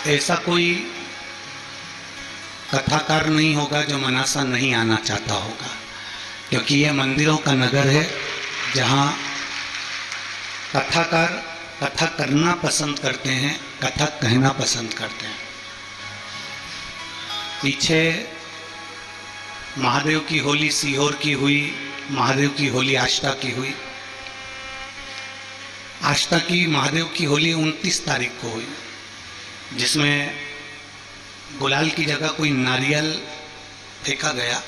ऐसा कोई कथाकार नहीं होगा जो मनासा नहीं आना चाहता होगा, क्योंकि यह मंदिरों का नगर है जहाँ कथाकार कथा करना पसंद करते हैं, कथा कहना पसंद करते हैं। पीछे महादेव की होली सीहोर की हुई, महादेव की होली आष्टा की हुई। आष्टा की महादेव की होली 29 तारीख को हुई, जिसमें गुलाल की जगह कोई नारियल फेंका गया,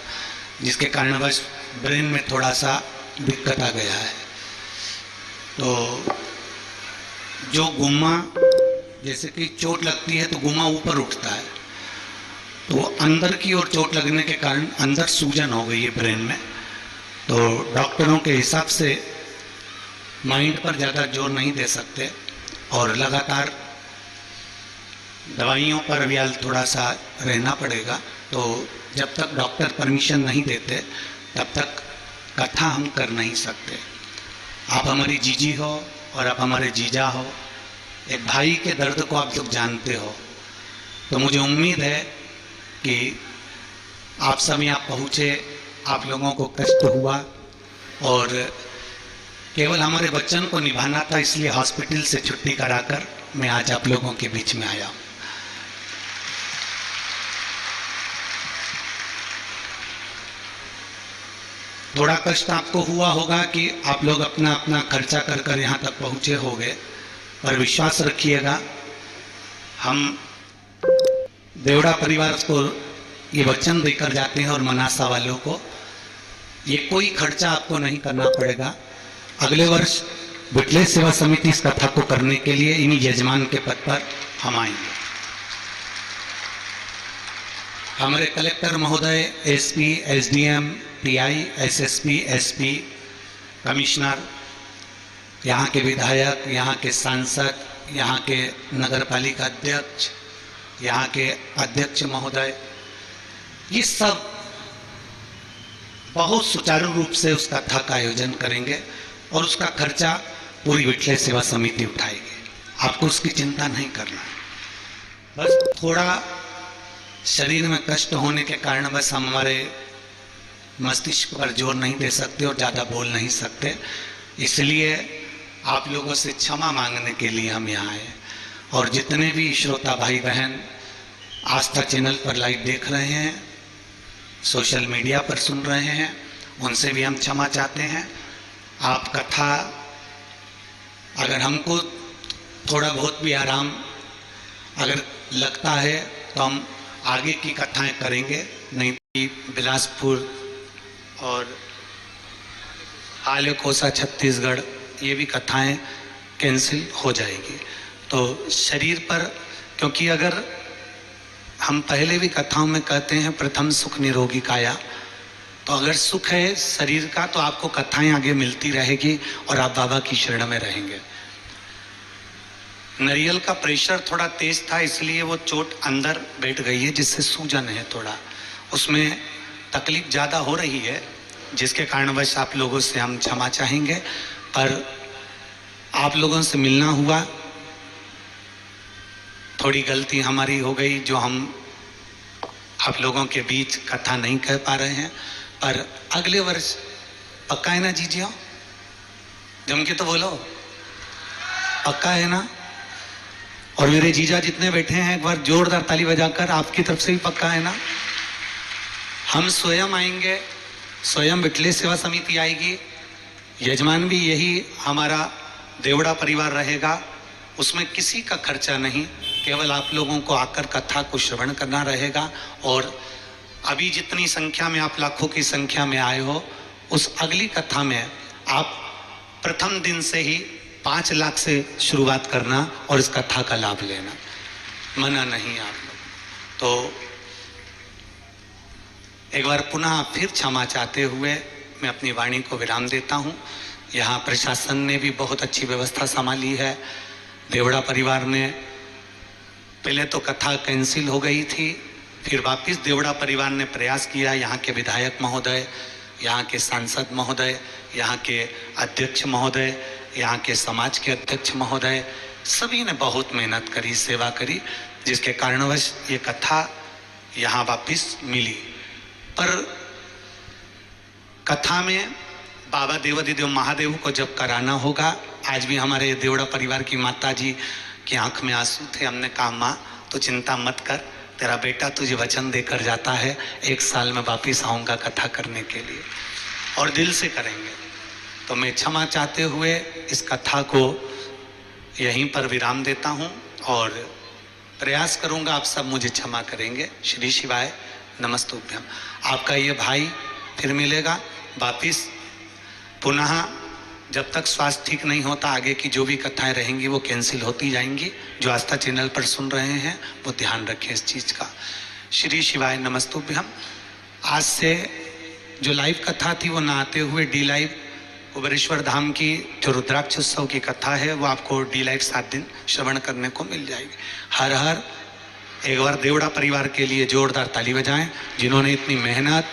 जिसके कारणवश ब्रेन में थोड़ा सा दिक्कत आ गया है। तो जो गुम्मा, जैसे कि चोट लगती है तो गुम्मा ऊपर उठता है, तो अंदर की ओर चोट लगने के कारण अंदर सूजन हो गई है ब्रेन में। तो डॉक्टरों के हिसाब से माइंड पर ज़्यादा जोर नहीं दे सकते और लगातार दवाइयों पर भी थोड़ा सा रहना पड़ेगा। तो जब तक डॉक्टर परमिशन नहीं देते तब तक कथा हम कर नहीं सकते। आप हमारी जीजी हो और आप हमारे जीजा हो, एक भाई के दर्द को आप लोग जानते हो। तो मुझे उम्मीद है कि आप सब यहाँ पहुँचे, आप लोगों को कष्ट हुआ और केवल हमारे बच्चन को निभाना था, इसलिए हॉस्पिटल से छुट्टी कराकर मैं आज आप लोगों के बीच में आया हूँ। थोड़ा कष्ट आपको हुआ होगा कि आप लोग अपना अपना खर्चा कर कर यहाँ तक पहुँचे होंगे, पर विश्वास रखिएगा, हम देवड़ा परिवार को ये वचन देकर जाते हैं और मनासा वालों को ये कोई खर्चा आपको नहीं करना पड़ेगा। अगले वर्ष विठलेश सेवा समिति इस कथा को करने के लिए इन्हीं यजमान के पद पर हम आएंगे। हमारे कलेक्टर महोदय, SP, SDM, pi, SSP, SP, commissioner, यहाँ के विधायक, यहाँ के सांसद, यहाँ के नगर पालिका अध्यक्ष, यहाँ के अध्यक्ष महोदय, ये सब बहुत सुचारू रूप से उस कथा का आयोजन करेंगे और उसका खर्चा पूरी विठलेश सेवा समिति उठाएगी। आपको उसकी चिंता नहीं करना है। बस थोड़ा शरीर में कष्ट होने के कारण बस हम हमारे मस्तिष्क पर जोर नहीं दे सकते और ज़्यादा बोल नहीं सकते, इसलिए आप लोगों से क्षमा मांगने के लिए हम यहाँ आए। और जितने भी श्रोता भाई बहन आस्था चैनल पर लाइव देख रहे हैं, सोशल मीडिया पर सुन रहे हैं, उनसे भी हम क्षमा चाहते हैं। आप कथा, अगर हमको थोड़ा बहुत भी आराम अगर लगता है तो हम आगे की कथाएं करेंगे, नहीं तो बिलासपुर और आलेकोसा छत्तीसगढ़ ये भी कथाएं कैंसिल हो जाएगी। तो शरीर पर, क्योंकि अगर हम पहले भी कथाओं में कहते हैं प्रथम सुख निरोगी काया, तो अगर सुख है शरीर का तो आपको कथाएं आगे मिलती रहेगी और आप बाबा की शरण में रहेंगे। नारियल का प्रेशर थोड़ा तेज था, इसलिए वो चोट अंदर बैठ गई है, जिससे सूजन है, थोड़ा उसमें तकलीफ ज़्यादा हो रही है, जिसके कारणवश आप लोगों से हम क्षमा चाहेंगे। पर आप लोगों से मिलना हुआ, थोड़ी गलती हमारी हो गई जो हम आप लोगों के बीच कथा नहीं कह पा रहे हैं। पर अगले वर्ष पक्का है ना जीजियो? जम के तो बोलो, पक्का है ना? और मेरे जीजा जितने बैठे हैं एक बार जोरदार ताली बजाकर आपकी तरफ से भी पक्का है ना? हम स्वयं आएंगे, स्वयं विठलेश सेवा समिति आएगी, यजमान भी यही हमारा देवड़ा परिवार रहेगा, उसमें किसी का खर्चा नहीं, केवल आप लोगों को आकर कथा को श्रवण करना रहेगा। और अभी जितनी संख्या में आप लाखों की संख्या में आए हो, उस अगली कथा में आप प्रथम दिन से ही 5 लाख से शुरुआत करना और इस कथा का लाभ लेना, मना नहीं आप लोग। तो एक बार पुनः फिर क्षमा चाहते हुए मैं अपनी वाणी को विराम देता हूँ। यहाँ प्रशासन ने भी बहुत अच्छी व्यवस्था संभाली है। देवड़ा परिवार ने, पहले तो कथा कैंसिल हो गई थी, फिर वापस देवड़ा परिवार ने प्रयास किया। यहाँ के विधायक महोदय, यहाँ के सांसद महोदय, यहाँ के अध्यक्ष महोदय, यहाँ के समाज के अध्यक्ष महोदय, सभी ने बहुत मेहनत करी, सेवा करी। जिसके कारणवश ये कथा यहाँ वापिस मिली। पर कथा में बाबा देवाधिदेव महादेव को जब कराना होगा, आज भी हमारे देवड़ा परिवार की माता जी की आंख में आंसू थे। हमने कहा माँ तो चिंता मत कर, तेरा बेटा तुझे वचन देकर जाता है, 1 साल में वापिस आऊँगा कथा करने के लिए, और दिल से करेंगे। तो मैं क्षमा चाहते हुए इस कथा को यहीं पर विराम देता हूँ और प्रयास करूँगा आप सब मुझे क्षमा करेंगे। श्री शिवाय नमस्तुभ्यम। आपका ये भाई फिर मिलेगा वापिस पुनः। जब तक स्वास्थ्य ठीक नहीं होता आगे की जो भी कथाएं रहेंगी वो कैंसिल होती जाएंगी। जो आस्था चैनल पर सुन रहे हैं वो ध्यान रखें इस चीज़ का। श्री शिवाय नमस्तुभ्यम। आज से जो लाइव कथा थी वो ना आते हुए डी लाइव कुबेरेश्वर धाम की जो रुद्राक्ष उत्सव की कथा है वो आपको डी लाइव 7 दिन श्रवण करने को मिल जाएगी। हर हर। एक बार देवड़ा परिवार के लिए जोरदार ताली बजाएं, जिन्होंने इतनी मेहनत,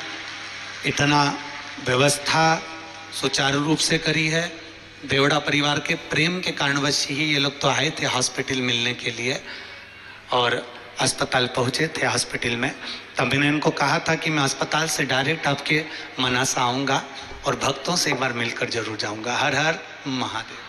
इतना व्यवस्था सुचारू रूप से करी है। देवड़ा परिवार के प्रेम के कारणवश ही ये लोग तो आए थे हॉस्पिटल मिलने के लिए और अस्पताल पहुंचे थे। हॉस्पिटल में तब मैंने इनको कहा था कि मैं अस्पताल से डायरेक्ट आपके मनासा आऊँगा और भक्तों से एक बार मिलकर जरूर जाऊँगा। हर हर महादेव।